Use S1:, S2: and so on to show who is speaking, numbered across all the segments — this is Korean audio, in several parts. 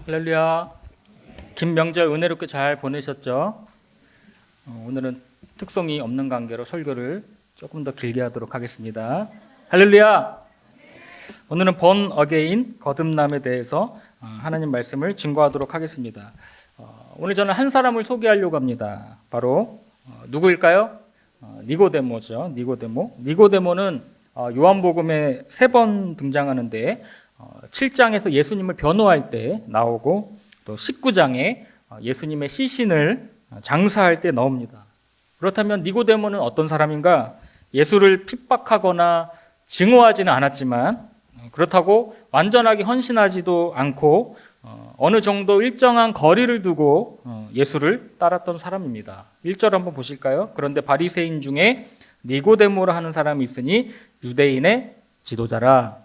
S1: 할렐루야. 긴 명절 은혜롭게 잘 보내셨죠? 오늘은 특성이 없는 관계로 설교를 조금 더 길게 하도록 하겠습니다. 할렐루야. 오늘은 born again, 거듭남에 대해서 하나님 말씀을 증거하도록 하겠습니다. 오늘 저는 한 사람을 소개하려고 합니다. 바로 누구일까요? 니고데모죠. 니고데모는 요한복음에 3번 등장하는데 7장에서 예수님을 변호할 때 나오고 또 19장에 예수님의 시신을 장사할 때 나옵니다. 그렇다면 니고데모는 어떤 사람인가? 예수를 핍박하거나 증오하지는 않았지만 그렇다고 완전하게 헌신하지도 않고 어느 정도 일정한 거리를 두고 예수를 따랐던 사람입니다. 1절 한번 보실까요? 그런데 바리새인 중에 니고데모라 하는 사람이 있으니 유대인의 지도자라.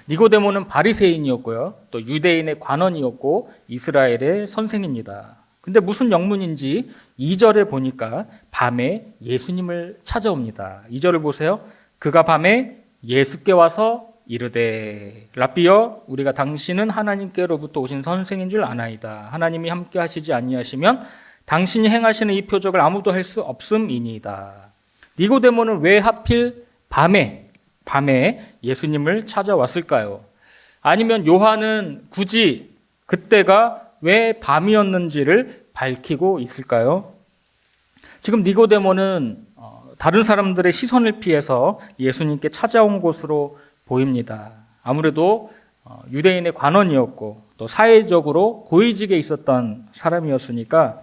S1: 니고데모는 바리새인이었고요. 또 유대인의 관원이었고 이스라엘의 선생입니다. 근데 무슨 영문인지 2절에 보니까 밤에 예수님을 찾아옵니다. 2절을 보세요. 그가 밤에 예수께 와서 이르되 라삐여 우리가 당신은 하나님께로부터 오신 선생인 줄 아나이다. 하나님이 함께 하시지 아니하시면 당신이 행하시는 이 표적을 아무도 할 수 없음이니이다. 니고데모는 왜 하필 밤에 예수님을 찾아왔을까요? 아니면 요한은 굳이 그때가 왜 밤이었는지를 밝히고 있을까요? 지금 니고데모는 다른 사람들의 시선을 피해서 예수님께 찾아온 것으로 보입니다. 아무래도 유대인의 관원이었고 또 사회적으로 고위직에 있었던 사람이었으니까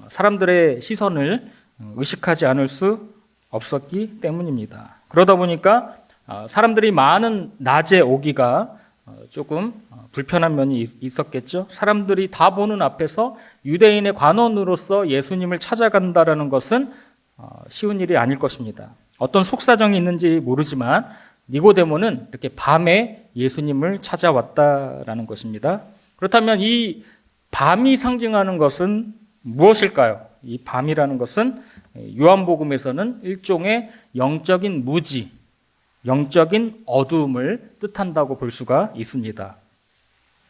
S1: 사람들의 시선을 의식하지 않을 수 없었기 때문입니다. 그러다 보니까 사람들이 많은 낮에 오기가 조금 불편한 면이 있었겠죠. 사람들이 다 보는 앞에서 유대인의 관원으로서 예수님을 찾아간다는 것은 쉬운 일이 아닐 것입니다. 어떤 속사정이 있는지 모르지만 니고데모는 이렇게 밤에 예수님을 찾아왔다라는 것입니다. 그렇다면 이 밤이 상징하는 것은 무엇일까요? 이 밤이라는 것은 요한복음에서는 일종의 영적인 무지, 영적인 어두움을 뜻한다고 볼 수가 있습니다.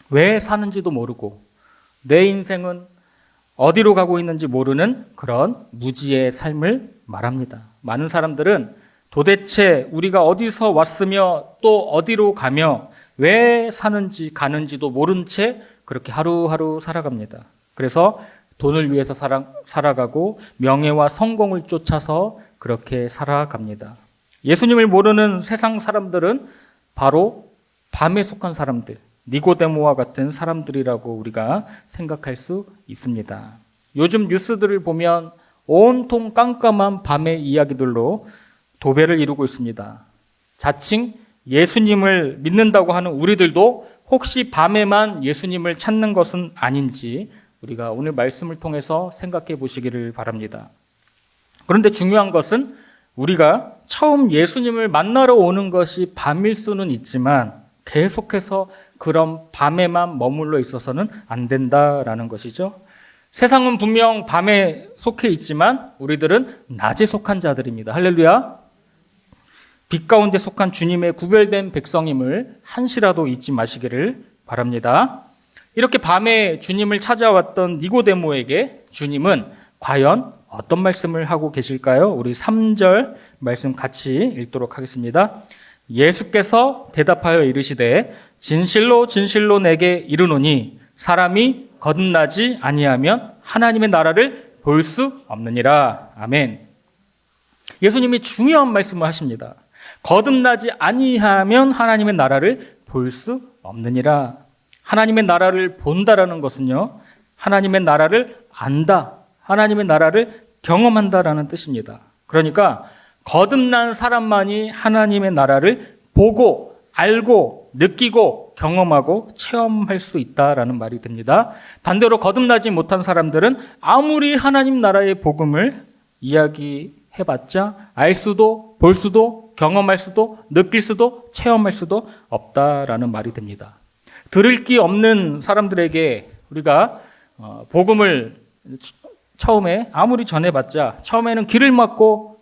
S1: 왜 사는지도 모르고 내 인생은 어디로 가고 있는지 모르는 그런 무지의 삶을 말합니다. 많은 사람들은 도대체 우리가 어디서 왔으며 또 어디로 가며 왜 사는지 가는지도 모른 채 그렇게 하루하루 살아갑니다. 그래서 돈을 위해서 살아가고 명예와 성공을 쫓아서 그렇게 살아갑니다. 예수님을 모르는 세상 사람들은 바로 밤에 속한 사람들, 니고데모와 같은 사람들이라고 우리가 생각할 수 있습니다. 요즘 뉴스들을 보면 온통 깜깜한 밤의 이야기들로 도배를 이루고 있습니다. 자칭 예수님을 믿는다고 하는 우리들도 혹시 밤에만 예수님을 찾는 것은 아닌지 우리가 오늘 말씀을 통해서 생각해 보시기를 바랍니다. 그런데 중요한 것은 우리가 처음 예수님을 만나러 오는 것이 밤일 수는 있지만 계속해서 그런 밤에만 머물러 있어서는 안 된다라는 것이죠. 세상은 분명 밤에 속해 있지만 우리들은 낮에 속한 자들입니다. 할렐루야. 빛 가운데 속한 주님의 구별된 백성임을 한시라도 잊지 마시기를 바랍니다. 이렇게 밤에 주님을 찾아왔던 니고데모에게 주님은 과연 어떤 말씀을 하고 계실까요? 우리 3절 말씀 같이 읽도록 하겠습니다. 예수께서 대답하여 이르시되 진실로 진실로 내게 이르노니 사람이 거듭나지 아니하면 하나님의 나라를 볼 수 없느니라. 아멘. 예수님이 중요한 말씀을 하십니다. 거듭나지 아니하면 하나님의 나라를 볼 수 없느니라. 하나님의 나라를 본다라는 것은요, 하나님의 나라를 안다, 하나님의 나라를 경험한다라는 뜻입니다. 그러니까 거듭난 사람만이 하나님의 나라를 보고 알고 느끼고 경험하고 체험할 수 있다라는 말이 됩니다. 반대로 거듭나지 못한 사람들은 아무리 하나님 나라의 복음을 이야기해봤자 알 수도 볼 수도 경험할 수도 느낄 수도 체험할 수도 없다라는 말이 됩니다. 들을 기 없는 사람들에게 우리가 복음을 처음에 아무리 전해봤자 처음에는 귀를 막고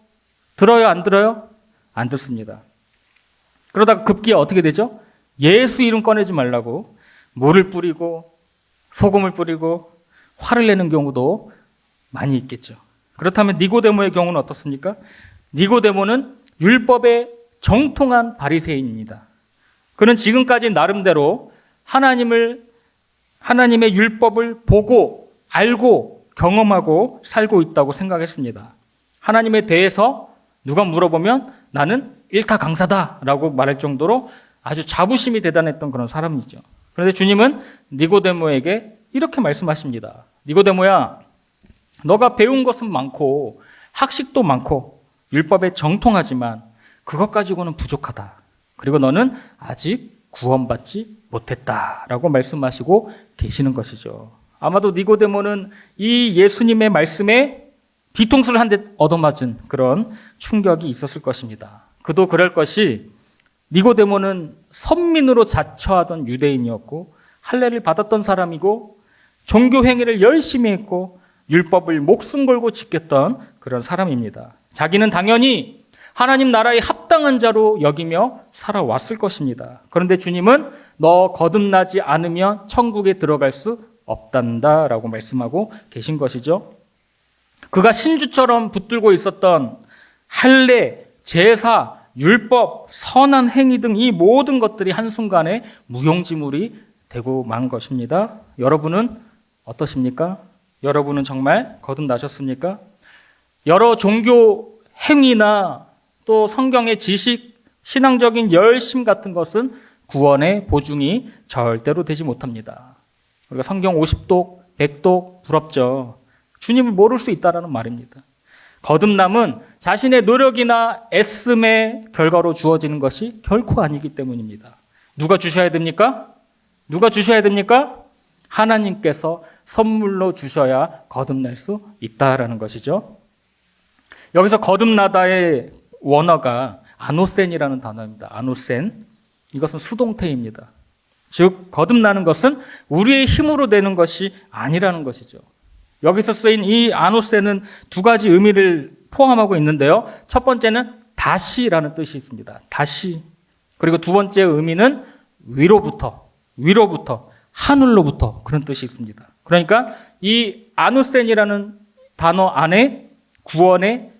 S1: 들어요 안 들어요? 안 듣습니다. 그러다가 급기야 어떻게 되죠? 예수 이름 꺼내지 말라고 물을 뿌리고 소금을 뿌리고 화를 내는 경우도 많이 있겠죠. 그렇다면 니고데모의 경우는 어떻습니까? 니고데모는 율법에 정통한 바리새인입니다. 그는 지금까지 나름대로 하나님의 율법을 보고 알고 경험하고 살고 있다고 생각했습니다. 하나님에 대해서 누가 물어보면 나는 일타강사다라고 말할 정도로 아주 자부심이 대단했던 그런 사람이죠. 그런데 주님은 니고데모에게 이렇게 말씀하십니다. 니고데모야, 너가 배운 것은 많고 학식도 많고 율법에 정통하지만 그것 가지고는 부족하다. 그리고 너는 아직 구원받지 못했다라고 말씀하시고 계시는 것이죠. 아마도 니고데모는 이 예수님의 말씀에 뒤통수를 한 대 얻어맞은 그런 충격이 있었을 것입니다. 그도 그럴 것이 니고데모는 선민으로 자처하던 유대인이었고 할례를 받았던 사람이고 종교 행위를 열심히 했고 율법을 목숨 걸고 지켰던 그런 사람입니다. 자기는 당연히 하나님 나라에 합당한 자로 여기며 살아왔을 것입니다. 그런데 주님은 너 거듭나지 않으면 천국에 들어갈 수 없단다라고 말씀하고 계신 것이죠. 그가 신주처럼 붙들고 있었던 할례, 제사, 율법, 선한 행위 등 이 모든 것들이 한순간에 무용지물이 되고 만 것입니다. 여러분은 어떠십니까? 여러분은 정말 거듭나셨습니까? 여러 종교 행위나 또 성경의 지식, 신앙적인 열심 같은 것은 구원의 보증이 절대로 되지 못합니다. 우리가 성경 50독, 100독 부럽죠. 주님을 모를 수 있다라는 말입니다. 거듭남은 자신의 노력이나 애씀의 결과로 주어지는 것이 결코 아니기 때문입니다. 누가 주셔야 됩니까? 누가 주셔야 됩니까? 하나님께서 선물로 주셔야 거듭날 수 있다라는 것이죠. 여기서 거듭나다의 원어가 아노센이라는 단어입니다. 아노센. 이것은 수동태입니다. 즉 거듭나는 것은 우리의 힘으로 되는 것이 아니라는 것이죠. 여기서 쓰인 이 아노센은 두 가지 의미를 포함하고 있는데요. 첫 번째는 다시라는 뜻이 있습니다. 다시. 그리고 두 번째 의미는 위로부터, 하늘로부터 그런 뜻이 있습니다. 그러니까 이 아누센이라는 단어 안에 구원의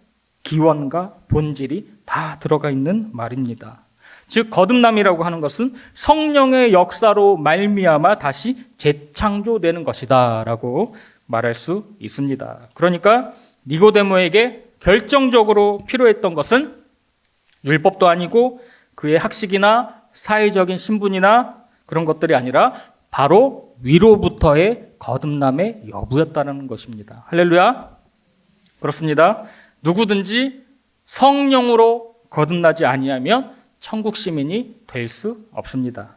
S1: 기원과 본질이 다 들어가 있는 말입니다. 즉 거듭남이라고 하는 것은 성령의 역사로 말미암아 다시 재창조되는 것이다라고 말할 수 있습니다. 그러니까 니고데모에게 결정적으로 필요했던 것은 율법도 아니고 그의 학식이나 사회적인 신분이나 그런 것들이 아니라 바로 위로부터의 거듭남의 여부였다는 것입니다. 할렐루야. 그렇습니다. 누구든지 성령으로 거듭나지 아니하면 천국 시민이 될 수 없습니다.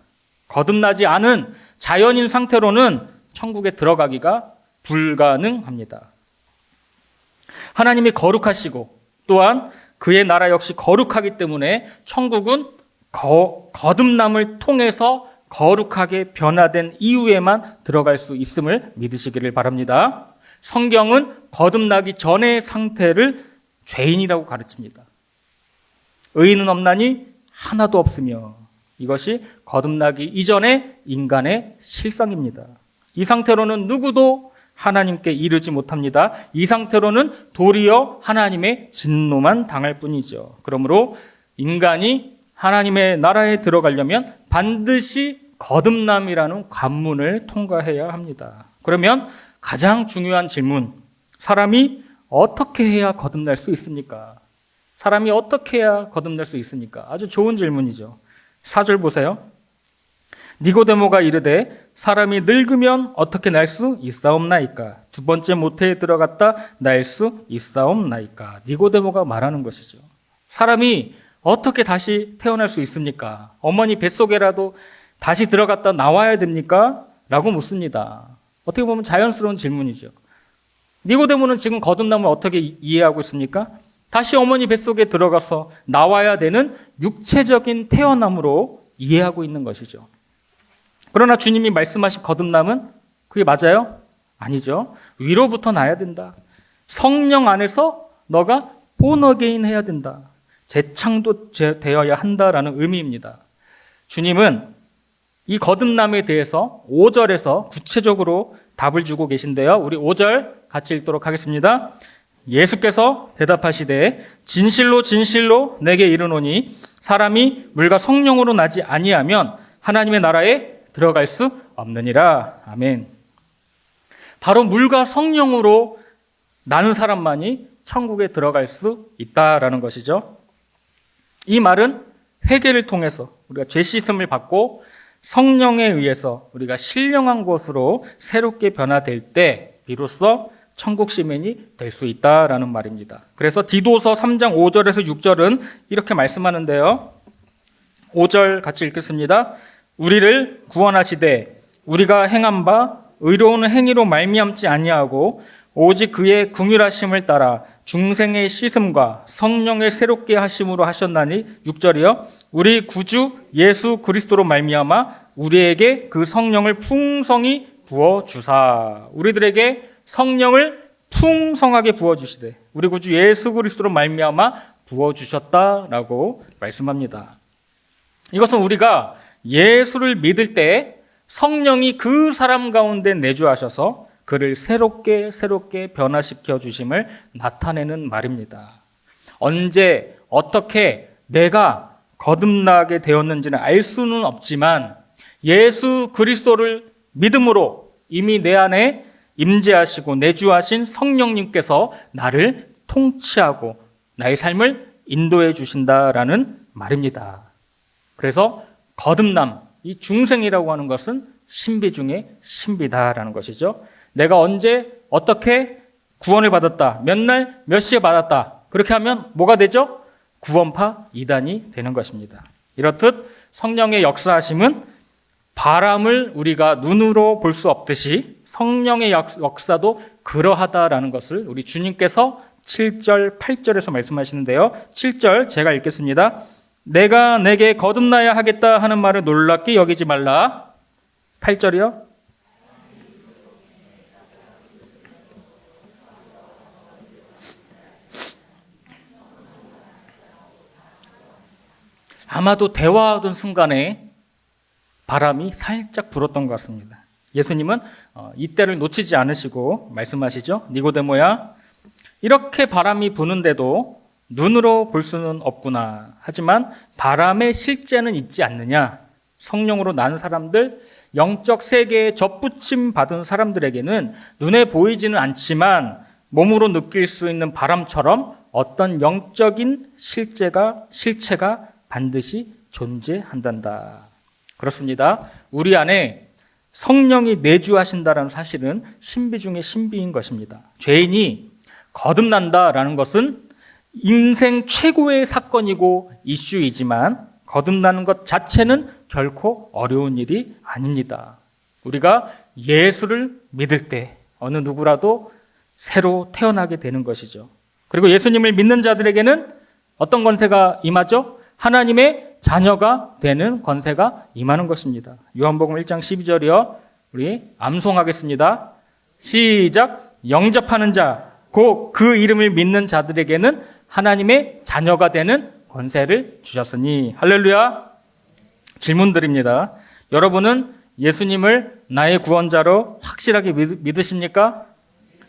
S1: 거듭나지 않은 자연인 상태로는 천국에 들어가기가 불가능합니다. 하나님이 거룩하시고 또한 그의 나라 역시 거룩하기 때문에 천국은 거듭남을 통해서 거룩하게 변화된 이후에만 들어갈 수 있음을 믿으시기를 바랍니다. 성경은 거듭나기 전의 상태를 죄인이라고 가르칩니다. 의인은 없나니 하나도 없으며 이것이 거듭나기 이전의 인간의 실상입니다. 이 상태로는 누구도 하나님께 이르지 못합니다. 이 상태로는 도리어 하나님의 진노만 당할 뿐이죠. 그러므로 인간이 하나님의 나라에 들어가려면 반드시 거듭남이라는 관문을 통과해야 합니다. 그러면 가장 중요한 질문, 사람이 어떻게 해야 거듭날 수 있습니까? 사람이 어떻게 해야 거듭날 수 있습니까? 아주 좋은 질문이죠. 4절 보세요. 니고데모가 이르되 사람이 늙으면 어떻게 날 수 있사옵나이까? 두 번째 모태에 들어갔다 날 수 있사옵나이까? 니고데모가 말하는 것이죠. 사람이 어떻게 다시 태어날 수 있습니까? 어머니 뱃속에라도 다시 들어갔다 나와야 됩니까? 라고 묻습니다. 어떻게 보면 자연스러운 질문이죠. 니고데모는 지금 거듭남을 어떻게 이해하고 있습니까? 다시 어머니 뱃속에 들어가서 나와야 되는 육체적인 태어남으로 이해하고 있는 것이죠. 그러나 주님이 말씀하신 거듭남은 그게 맞아요? 아니죠. 위로부터 나야 된다. 성령 안에서 너가 본 어게인 해야 된다. 재창조되어야 한다라는 의미입니다. 주님은 이 거듭남에 대해서 5절에서 구체적으로 답을 주고 계신데요. 우리 5절 같이 읽도록 하겠습니다. 예수께서 대답하시되 진실로 진실로 내게 이르노니 사람이 물과 성령으로 나지 아니하면 하나님의 나라에 들어갈 수 없느니라. 아멘. 바로 물과 성령으로 나는 사람만이 천국에 들어갈 수 있다라는 것이죠. 이 말은 회개를 통해서 우리가 죄 씻음을 받고 성령에 의해서 우리가 신령한 것으로 새롭게 변화될 때 비로소 천국 시민이 될 수 있다라는 말입니다. 그래서 디도서 3장 5절에서 6절은 이렇게 말씀하는데요. 5절 같이 읽겠습니다. 우리를 구원하시되 우리가 행한 바 의로운 행위로 말미암지 아니하고 오직 그의 긍휼하심을 따라 중생의 씻음과 성령의 새롭게 하심으로 하셨나니 6절이요. 우리 구주 예수 그리스도로 말미암아 우리에게 그 성령을 풍성히 부어주사. 우리들에게 성령을 풍성하게 부어주시되 우리 구주 예수 그리스도로 말미암아 부어주셨다라고 말씀합니다. 이것은 우리가 예수를 믿을 때 성령이 그 사람 가운데 내주하셔서 그를 새롭게 변화시켜 주심을 나타내는 말입니다. 언제 어떻게 내가 거듭나게 되었는지는 알 수는 없지만 예수 그리스도를 믿음으로 이미 내 안에 임재하시고 내주하신 성령님께서 나를 통치하고 나의 삶을 인도해 주신다라는 말입니다. 그래서 거듭남, 이 중생이라고 하는 것은 신비 중에 신비다라는 것이죠. 내가 언제 어떻게 구원을 받았다, 몇 날 몇 시에 받았다, 그렇게 하면 뭐가 되죠? 구원파 이단이 되는 것입니다. 이렇듯 성령의 역사하심은 바람을 우리가 눈으로 볼 수 없듯이 성령의 역사도 그러하다라는 것을 우리 주님께서 7절, 8절에서 말씀하시는데요. 7절 제가 읽겠습니다. 내가 내게 거듭나야 하겠다 하는 말을 놀랍게 여기지 말라. 8절이요. 아마도 대화하던 순간에 바람이 살짝 불었던 것 같습니다. 예수님은 이때를 놓치지 않으시고 말씀하시죠. 니고데모야, 이렇게 바람이 부는데도 눈으로 볼 수는 없구나. 하지만 바람의 실제는 있지 않느냐. 성령으로 난 사람들, 영적 세계에 접붙임 받은 사람들에게는 눈에 보이지는 않지만 몸으로 느낄 수 있는 바람처럼 어떤 영적인 실체가 반드시 존재한단다. 그렇습니다. 우리 안에 성령이 내주하신다는 사실은 신비 중에 신비인 것입니다. 죄인이 거듭난다라는 것은 인생 최고의 사건이고 이슈이지만 거듭나는 것 자체는 결코 어려운 일이 아닙니다. 우리가 예수를 믿을 때 어느 누구라도 새로 태어나게 되는 것이죠. 그리고 예수님을 믿는 자들에게는 어떤 권세가 임하죠? 하나님의 자녀가 되는 권세가 임하는 것입니다. 요한복음 1장 12절이요. 우리 암송하겠습니다. 시작. 영접하는 자, 곧 그 이름을 믿는 자들에게는 하나님의 자녀가 되는 권세를 주셨으니. 할렐루야. 질문 드립니다. 여러분은 예수님을 나의 구원자로 확실하게 믿으십니까?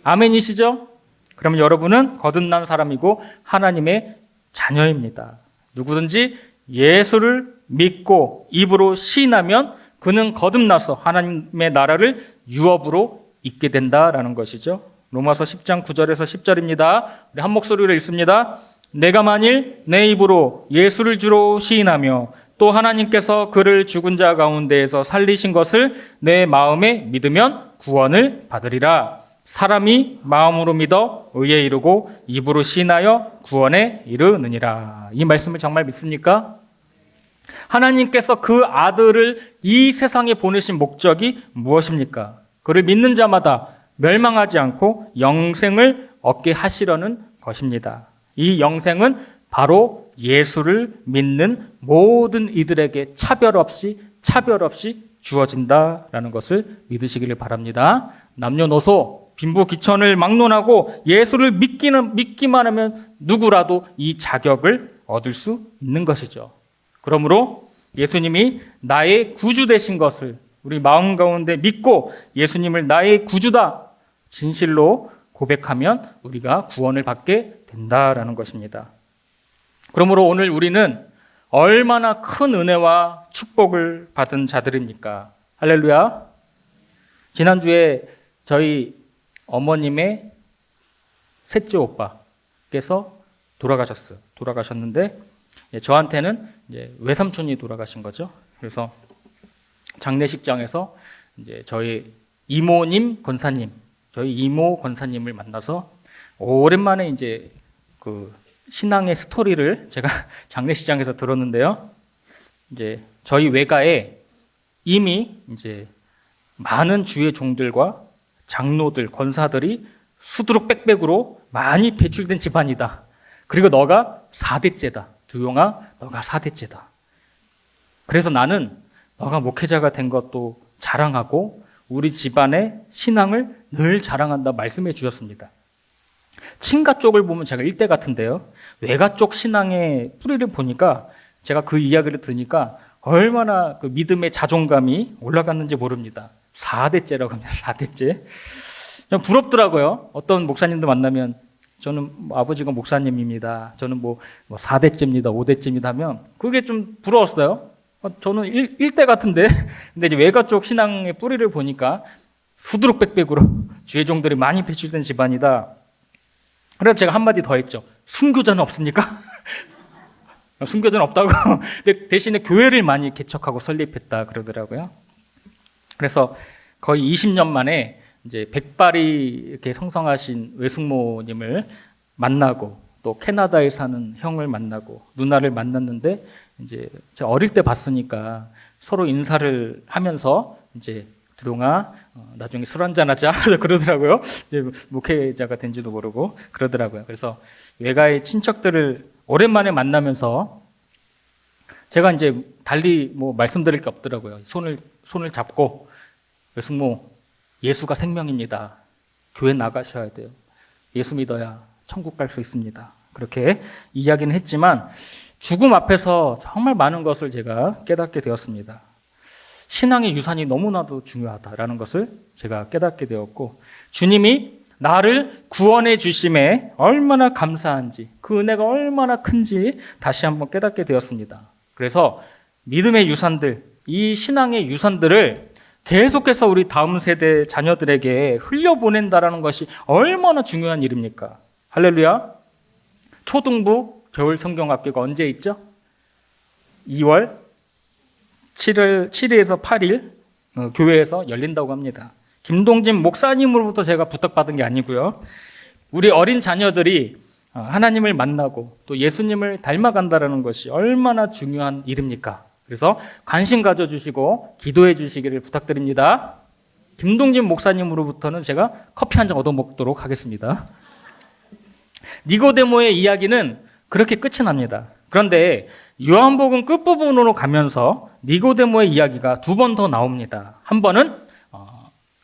S1: 아멘이시죠? 그럼 여러분은 거듭난 사람이고 하나님의 자녀입니다. 누구든지 예수를 믿고 입으로 시인하면 그는 거듭나서 하나님의 나라를 유업으로 잊게 된다라는 것이죠. 로마서 10장 9절에서 10절입니다. 우리 한 목소리로 읽습니다. 내가 만일 내 입으로 예수를 주로 시인하며 또 하나님께서 그를 죽은 자 가운데에서 살리신 것을 내 마음에 믿으면 구원을 받으리라. 사람이 마음으로 믿어 의에 이르고 입으로 시인하여 구원에 이르느니라. 이 말씀을 정말 믿습니까? 하나님께서 그 아들을 이 세상에 보내신 목적이 무엇입니까? 그를 믿는 자마다 멸망하지 않고 영생을 얻게 하시려는 것입니다. 이 영생은 바로 예수를 믿는 모든 이들에게 차별 없이 주어진다라는 것을 믿으시기를 바랍니다. 남녀노소, 빈부귀천을 막론하고 예수를 믿기만 하면 누구라도 이 자격을 얻을 수 있는 것이죠. 그러므로 예수님이 나의 구주 되신 것을 우리 마음 가운데 믿고 예수님을 나의 구주다 진실로 고백하면 우리가 구원을 받게 된다라는 것입니다. 그러므로 오늘 우리는 얼마나 큰 은혜와 축복을 받은 자들입니까? 할렐루야. 지난주에 저희 어머님의 셋째 오빠께서 돌아가셨는데 저한테는 이제 외삼촌이 돌아가신 거죠. 그래서 장례식장에서 이제 저희 이모님 권사님, 저희 이모 권사님을 만나서 오랜만에 이제 그 신앙의 스토리를 제가 장례식장에서 들었는데요. 이제 저희 외가에 이미 이제 많은 주의 종들과 장로들, 권사들이 수두룩 빽빽으로 많이 배출된 집안이다. 그리고 너가 4대째다. 두용아, 너가 4대째다. 그래서 나는 너가 목회자가 된 것도 자랑하고 우리 집안의 신앙을 늘 자랑한다 말씀해 주셨습니다. 친가 쪽을 보면 제가 1대 같은데요. 외가 쪽 신앙의 뿌리를 보니까 제가 그 이야기를 들으니까 얼마나 그 믿음의 자존감이 올라갔는지 모릅니다. 4대째라고 합니다. 4대째. 좀 부럽더라고요. 어떤 목사님도 만나면 저는 아버지가 목사님입니다. 저는 뭐 4대째입니다. 5대째입니다 하면 그게 좀 부러웠어요. 저는 1대 같은데. 근데 이제 외가 쪽 신앙의 뿌리를 보니까 후두룩 빽빽으로 주의 종들이 많이 배출된 집안이다. 그래서 제가 한마디 더 했죠. 순교자는 없습니까? 순교자는 없다고. 근데 대신에 교회를 많이 개척하고 설립했다 그러더라고요. 그래서 거의 20년 만에 이제 백발이 이렇게 성성하신 외숙모님을 만나고 또 캐나다에 사는 형을 만나고 누나를 만났는데 이제 제가 어릴 때 봤으니까 서로 인사를 하면서 이제 두동아 나중에 술 한잔 하자 그러더라고요. 이제 목회자가 된지도 모르고 그러더라고요. 그래서 외가의 친척들을 오랜만에 만나면서 제가 이제 달리 뭐 말씀드릴 게 없더라고요. 손을 잡고 외숙모 예수가 생명입니다. 교회 나가셔야 돼요. 예수 믿어야 천국 갈 수 있습니다. 그렇게 이야기는 했지만 죽음 앞에서 정말 많은 것을 제가 깨닫게 되었습니다. 신앙의 유산이 너무나도 중요하다라는 것을 제가 깨닫게 되었고 주님이 나를 구원해 주심에 얼마나 감사한지 그 은혜가 얼마나 큰지 다시 한번 깨닫게 되었습니다. 그래서 믿음의 유산들, 이 신앙의 유산들을 계속해서 우리 다음 세대 자녀들에게 흘려보낸다라는 것이 얼마나 중요한 일입니까? 할렐루야. 초등부 겨울 성경학교가 언제 있죠? 2월 7일에서 8일 교회에서 열린다고 합니다. 김동진 목사님으로부터 제가 부탁받은 게 아니고요. 우리 어린 자녀들이 하나님을 만나고 또 예수님을 닮아간다는 것이 얼마나 중요한 일입니까? 그래서 관심 가져주시고 기도해 주시기를 부탁드립니다. 김동진 목사님으로부터는 제가 커피 한 잔 얻어먹도록 하겠습니다. 니고데모의 이야기는 그렇게 끝이 납니다. 그런데 요한복음 끝부분으로 가면서 니고데모의 이야기가 두 번 더 나옵니다. 한 번은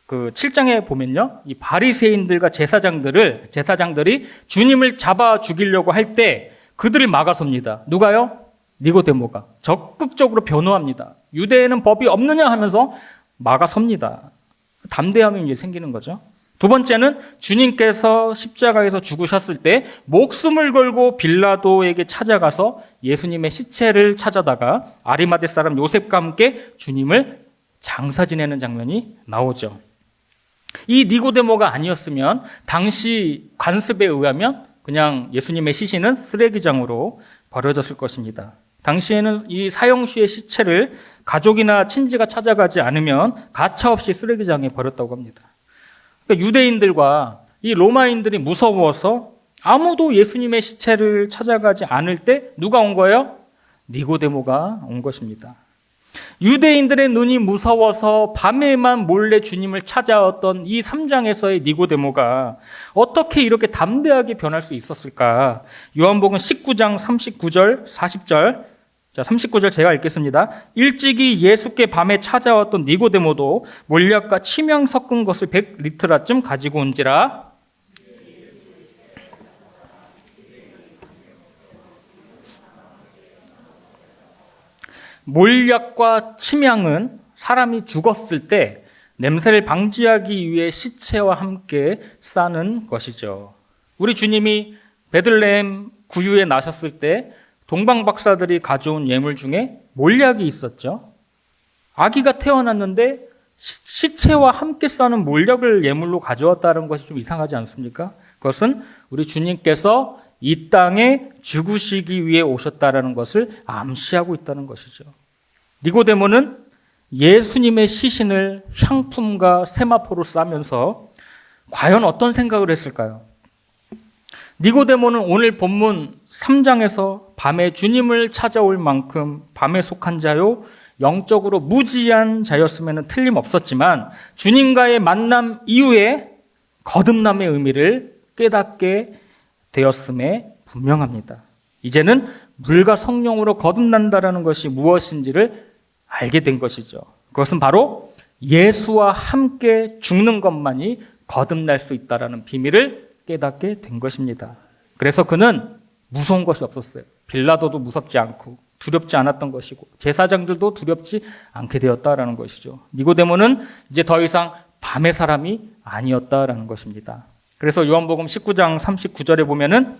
S1: 그 7장에 보면요, 이 바리새인들과 제사장들이 주님을 잡아 죽이려고 할 때 그들을 막아섭니다. 누가요? 니고데모가 적극적으로 변호합니다. 유대에는 법이 없느냐 하면서 막아섭니다. 담대함이 이제 생기는 거죠. 두 번째는 주님께서 십자가에서 죽으셨을 때 목숨을 걸고 빌라도에게 찾아가서 예수님의 시체를 찾아다가 아리마대 사람 요셉과 함께 주님을 장사 지내는 장면이 나오죠. 이 니고데모가 아니었으면 당시 관습에 의하면 그냥 예수님의 시신은 쓰레기장으로 버려졌을 것입니다. 당시에는 이 사형수의 시체를 가족이나 친지가 찾아가지 않으면 가차없이 쓰레기장에 버렸다고 합니다. 그러니까 유대인들과 이 로마인들이 무서워서 아무도 예수님의 시체를 찾아가지 않을 때 누가 온 거예요? 니고데모가 온 것입니다. 유대인들의 눈이 무서워서 밤에만 몰래 주님을 찾아왔던 이 3장에서의 니고데모가 어떻게 이렇게 담대하게 변할 수 있었을까? 요한복음 19장 39절, 40절. 자, 39절 제가 읽겠습니다. 일찍이 예수께 밤에 찾아왔던 니고데모도 몰약과 치명 섞은 것을 100리트라쯤 가지고 온지라. 몰약과 침향은 사람이 죽었을 때 냄새를 방지하기 위해 시체와 함께 싸는 것이죠. 우리 주님이 베들레헴 구유에 나셨을 때 동방 박사들이 가져온 예물 중에 몰약이 있었죠. 아기가 태어났는데 시체와 함께 싸는 몰약을 예물로 가져왔다는 것이 좀 이상하지 않습니까? 그것은 우리 주님께서 이 땅에 죽으시기 위해 오셨다라는 것을 암시하고 있다는 것이죠. 니고데모는 예수님의 시신을 향품과 세마포로 싸면서 과연 어떤 생각을 했을까요? 니고데모는 오늘 본문 3장에서 밤에 주님을 찾아올 만큼 밤에 속한 자요, 영적으로 무지한 자였으면 틀림없었지만 주님과의 만남 이후에 거듭남의 의미를 깨닫게 되었음에 분명합니다. 이제는 물과 성령으로 거듭난다는 것이 무엇인지를 알게 된 것이죠. 그것은 바로 예수와 함께 죽는 것만이 거듭날 수 있다는 비밀을 깨닫게 된 것입니다. 그래서 그는 무서운 것이 없었어요. 빌라도도 무섭지 않고 두렵지 않았던 것이고 제사장들도 두렵지 않게 되었다라는 것이죠. 니고데모는 이제 더 이상 밤의 사람이 아니었다라는 것입니다. 그래서 요한복음 19장 39절에 보면은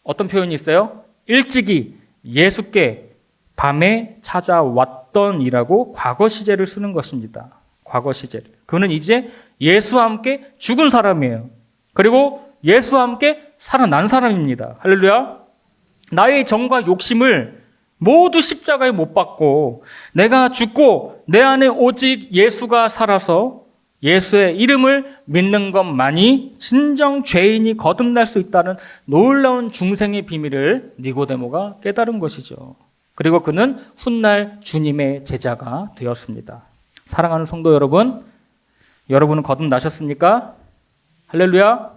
S1: 어떤 표현이 있어요? 일찍이 예수께 밤에 찾아왔던이라고 과거 시제를 쓰는 것입니다. 과거 시제를. 그는 이제 예수와 함께 죽은 사람이에요. 그리고 예수와 함께 살아난 사람입니다. 할렐루야. 나의 정과 욕심을 모두 십자가에 못 박고 내가 죽고 내 안에 오직 예수가 살아서 예수의 이름을 믿는 것만이 진정 죄인이 거듭날 수 있다는 놀라운 중생의 비밀을 니고데모가 깨달은 것이죠. 그리고 그는 훗날 주님의 제자가 되었습니다. 사랑하는 성도 여러분, 여러분은 거듭나셨습니까? 할렐루야.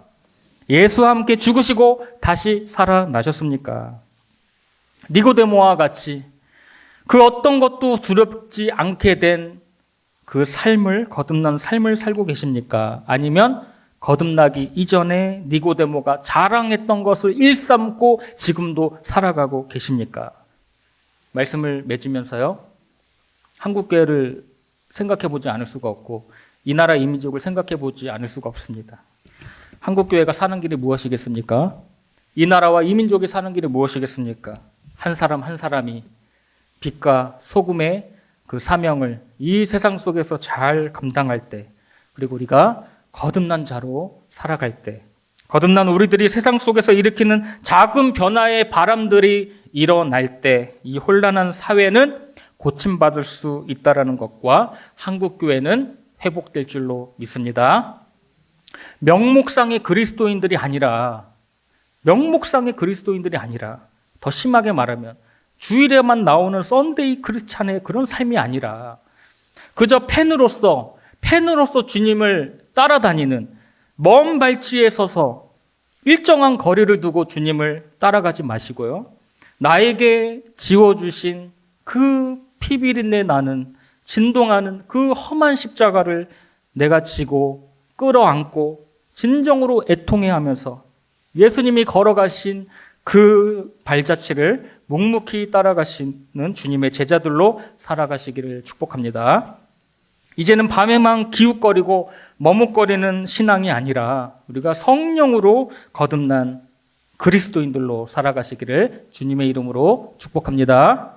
S1: 예수와 함께 죽으시고 다시 살아나셨습니까? 니고데모와 같이 그 어떤 것도 두렵지 않게 된 그 삶을, 거듭난 삶을 살고 계십니까? 아니면 거듭나기 이전에 니고데모가 자랑했던 것을 일삼고 지금도 살아가고 계십니까? 말씀을 맺으면서요, 한국교회를 생각해 보지 않을 수가 없고 이 나라 이민족을 생각해 보지 않을 수가 없습니다. 한국교회가 사는 길이 무엇이겠습니까? 이 나라와 이민족이 사는 길이 무엇이겠습니까? 한 사람 한 사람이 빛과 소금의 그 사명을 이 세상 속에서 잘 감당할 때, 그리고 우리가 거듭난 자로 살아갈 때, 거듭난 우리들이 세상 속에서 일으키는 작은 변화의 바람들이 일어날 때 이 혼란한 사회는 고침받을 수 있다는 것과 한국교회는 회복될 줄로 믿습니다. 명목상의 그리스도인들이 아니라 더 심하게 말하면 주일에만 나오는 썬데이 크리스찬의 그런 삶이 아니라 그저 팬으로서 주님을 따라다니는 먼 발치에 서서 일정한 거리를 두고 주님을 따라가지 마시고요. 나에게 지워주신 그 피비린내 나는 진동하는 그 험한 십자가를 내가 지고 끌어안고 진정으로 애통해하면서 예수님이 걸어가신 그 발자취를 묵묵히 따라가시는 주님의 제자들로 살아가시기를 축복합니다. 이제는 밤에만 기웃거리고 머뭇거리는 신앙이 아니라 우리가 성령으로 거듭난 그리스도인들로 살아가시기를 주님의 이름으로 축복합니다.